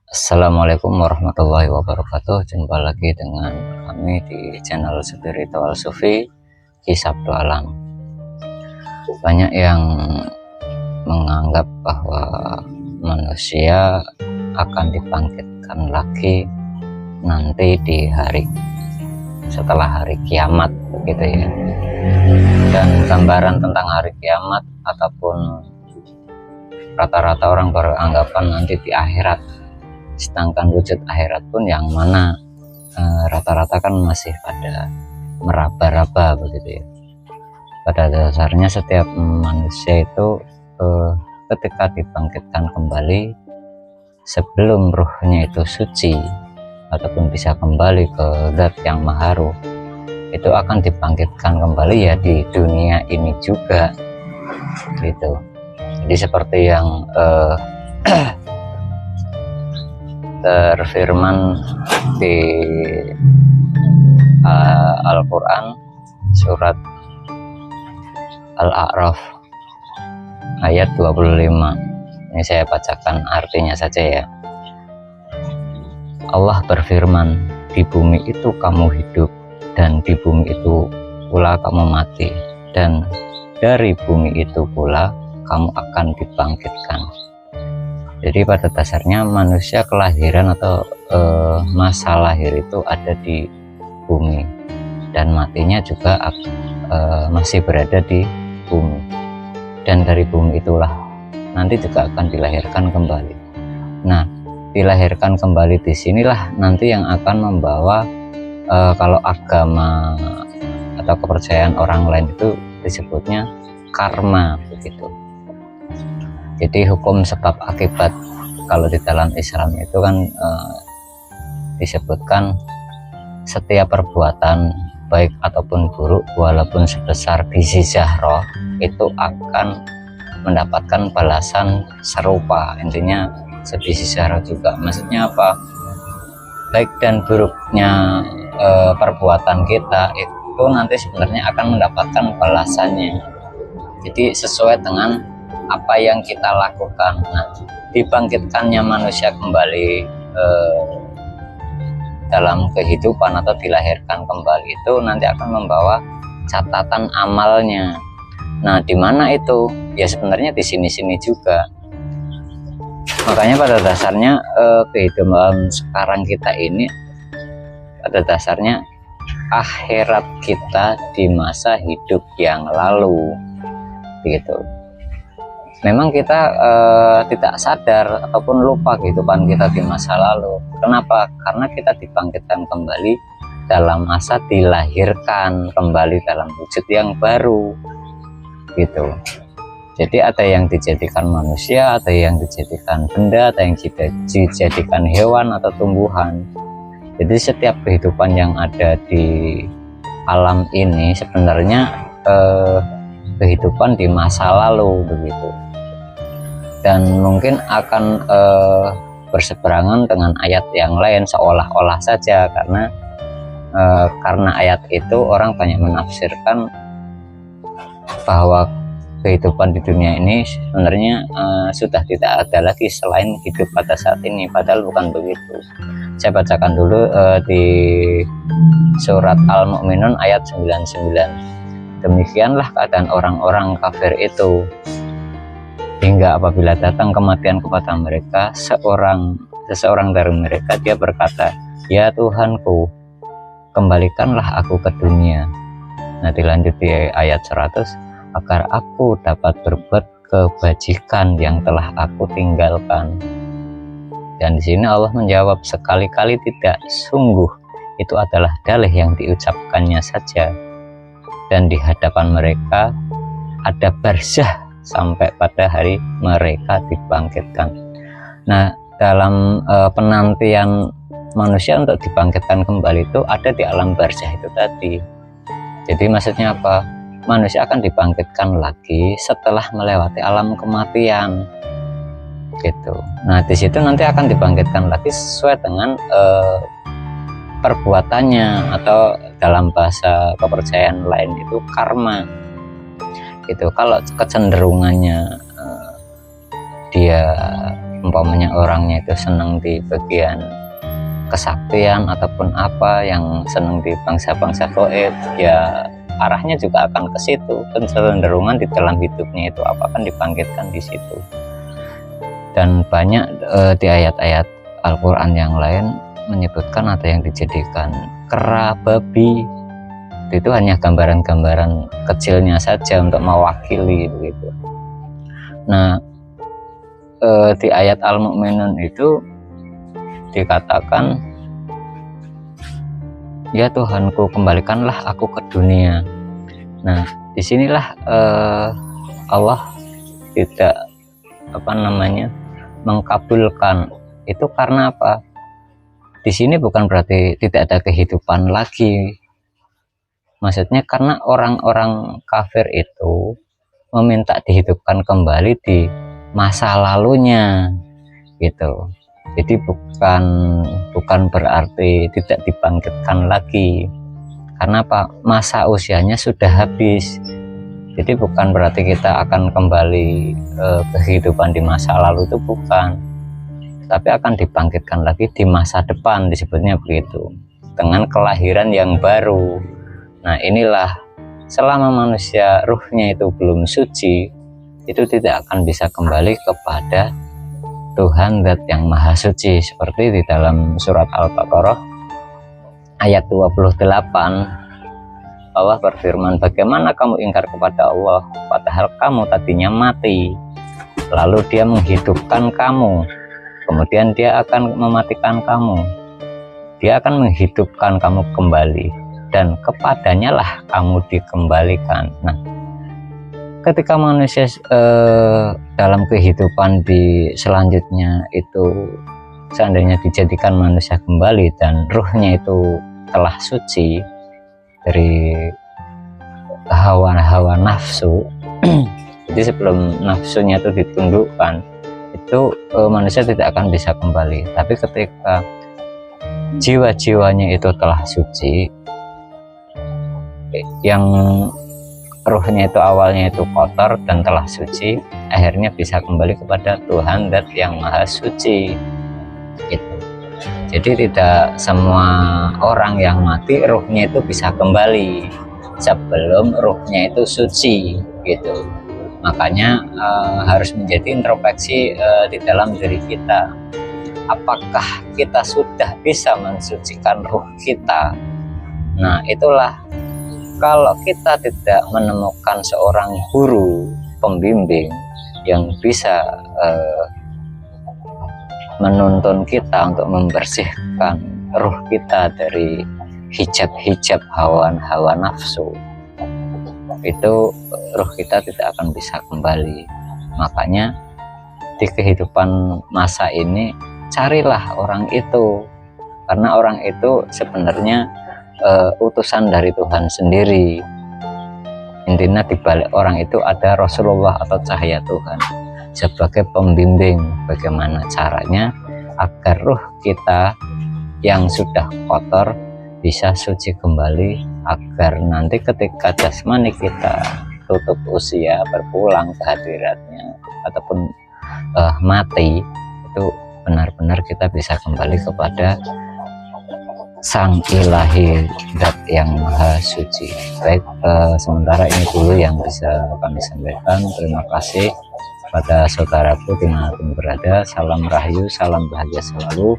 Assalamualaikum warahmatullahi wabarakatuh. Jumpa lagi dengan kami di channel Spiritual Sufi Kisah Alam. Banyak yang menganggap bahwa manusia akan dibangkitkan lagi nanti di hari setelah hari kiamat, begitu ya. Dan gambaran tentang hari kiamat ataupun rata-rata orang beranggapan nanti di akhirat, sedangkan wujud akhirat pun yang mana rata-rata kan masih pada meraba-raba, begitu ya. Pada dasarnya setiap manusia itu ketika dibangkitkan kembali, sebelum ruhnya itu suci ataupun bisa kembali ke zat yang maha ruh, itu akan dibangkitkan kembali ya di dunia ini juga, gitu. Jadi seperti yang terfirman di Al-Quran surat Al-A'raf ayat 25. Ini saya bacakan artinya saja ya. Allah berfirman, di bumi itu kamu hidup, dan di bumi itu pula kamu mati, dan dari bumi itu pula kamu akan dibangkitkan. Jadi pada dasarnya manusia kelahiran atau masa lahir itu ada di bumi, dan matinya juga masih berada di bumi, dan dari bumi itulah nanti juga akan dilahirkan kembali. Nah, dilahirkan kembali di sinilah nanti yang akan membawa kalau agama atau kepercayaan orang lain itu disebutnya karma, begitu. Jadi hukum sebab akibat kalau di dalam Islam itu kan disebutkan setiap perbuatan baik ataupun buruk walaupun sebesar biji zarah itu akan mendapatkan balasan serupa. Intinya sebiji zarah juga. Maksudnya apa? Baik dan buruknya perbuatan kita itu nanti sebenarnya akan mendapatkan balasannya. Jadi sesuai dengan apa yang kita lakukan. Nah, dibangkitkannya manusia kembali dalam kehidupan atau dilahirkan kembali itu nanti akan membawa catatan amalnya. Nah, di mana itu? Ya sebenarnya di sini-sini juga. Makanya pada dasarnya kehidupan sekarang kita ini pada dasarnya akhirat kita di masa hidup yang lalu, begitu. Memang kita tidak sadar ataupun lupa kehidupan kita di masa lalu. Kenapa? Karena kita dibangkitkan kembali dalam masa dilahirkan kembali dalam wujud yang baru, gitu. Jadi ada yang dijadikan manusia, ada yang dijadikan benda, ada yang dijadikan hewan atau tumbuhan. Jadi setiap kehidupan yang ada di alam ini sebenarnya kehidupan di masa lalu, begitu. Dan mungkin akan berseberangan dengan ayat yang lain seolah-olah saja, karena ayat itu orang banyak menafsirkan bahwa kehidupan di dunia ini sebenarnya sudah tidak ada lagi selain hidup pada saat ini, padahal bukan begitu. Saya bacakan dulu di surat Al-Mu'minun ayat 99. Demikianlah keadaan orang-orang kafir itu, hingga apabila datang kematian kepada mereka, seseorang dari mereka dia berkata, ya Tuhanku, kembalikanlah aku ke dunia. Nah, dilanjut di ayat 100, agar aku dapat berbuat kebajikan yang telah aku tinggalkan. Dan di sini Allah menjawab, sekali-kali tidak, sungguh itu adalah dalih yang diucapkannya saja, dan di hadapan mereka ada barzah sampai pada hari mereka dibangkitkan. Nah, dalam penantian manusia untuk dibangkitkan kembali itu ada di alam barzah itu tadi. Jadi maksudnya apa? Manusia akan dibangkitkan lagi setelah melewati alam kematian, gitu. Nah, di situ nanti akan dibangkitkan lagi sesuai dengan perbuatannya, atau dalam bahasa kepercayaan lain itu karma, gitu. Kalau kecenderungannya dia umpamanya orangnya itu senang di bagian kesaktian ataupun apa, yang senang di bangsa-bangsa goib, ya arahnya juga akan ke situ. Kecenderungan di dalam hidupnya itu apa akan dibangkitkan di situ. Dan banyak di ayat-ayat Al-Quran yang lain menyebutkan ada yang dijadikan kera, babi, itu hanya gambaran-gambaran kecilnya saja untuk mewakili begitu. Nah, di ayat Al-Mu'minun itu dikatakan, ya Tuhanku, kembalikanlah aku ke dunia. Nah, disinilah Allah tidak mengkabulkan itu. Karena apa? Di sini bukan berarti tidak ada kehidupan lagi. Maksudnya karena orang-orang kafir itu meminta dihidupkan kembali di masa lalunya gitu. Jadi bukan berarti tidak dibangkitkan lagi. Karena apa? Masa usianya sudah habis. Jadi bukan berarti kita akan kembali kehidupan di masa lalu, itu bukan. Tapi akan dibangkitkan lagi di masa depan, disebutnya begitu. Dengan kelahiran yang baru. Nah, inilah selama manusia ruhnya itu belum suci, itu tidak akan bisa kembali kepada Tuhan Zat yang Maha Suci. Seperti di dalam surat Al-Baqarah ayat 28, Allah berfirman, bagaimana kamu ingkar kepada Allah padahal kamu tadinya mati, lalu Dia menghidupkan kamu, kemudian Dia akan mematikan kamu, Dia akan menghidupkan kamu kembali, dan kepadanya lah kamu dikembalikan. Nah, ketika manusia dalam kehidupan di selanjutnya itu seandainya dijadikan manusia kembali dan ruhnya itu telah suci dari hawa nafsu, jadi sebelum nafsunya itu ditundukkan, itu manusia tidak akan bisa kembali. Tapi ketika jiwa-jiwanya itu telah suci, yang ruhnya itu awalnya itu kotor dan telah suci, akhirnya bisa kembali kepada Tuhan Zat yang Maha Suci gitu. Jadi tidak semua orang yang mati ruhnya itu bisa kembali sebelum ruhnya itu suci gitu. Makanya harus menjadi introspeksi di dalam diri kita. Apakah kita sudah bisa mensucikan ruh kita? Nah, itulah kalau kita tidak menemukan seorang guru pembimbing yang bisa menuntun kita untuk membersihkan ruh kita dari hijab-hijab hawa nafsu, itu ruh kita tidak akan bisa kembali. Makanya di kehidupan masa ini carilah orang itu, karena orang itu sebenarnya utusan dari Tuhan sendiri. Intinya di balik orang itu ada Rasulullah atau cahaya Tuhan sebagai pembimbing bagaimana caranya agar ruh kita yang sudah kotor bisa suci kembali, agar nanti ketika jasmani kita tutup usia berpulang ke hadiratnya ataupun mati, itu benar-benar kita bisa kembali kepada Sang Ilahi Zat yang Maha Suci. Baik, sementara ini dulu yang bisa kami sampaikan. Terima kasih pada saudaraku dimanapun berada. Salam rahayu, salam bahagia selalu,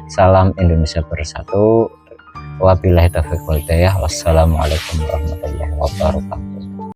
salam Indonesia bersatu. Wabillahi taufiq wal hidayah. Wassalamualaikum warahmatullahi wabarakatuh.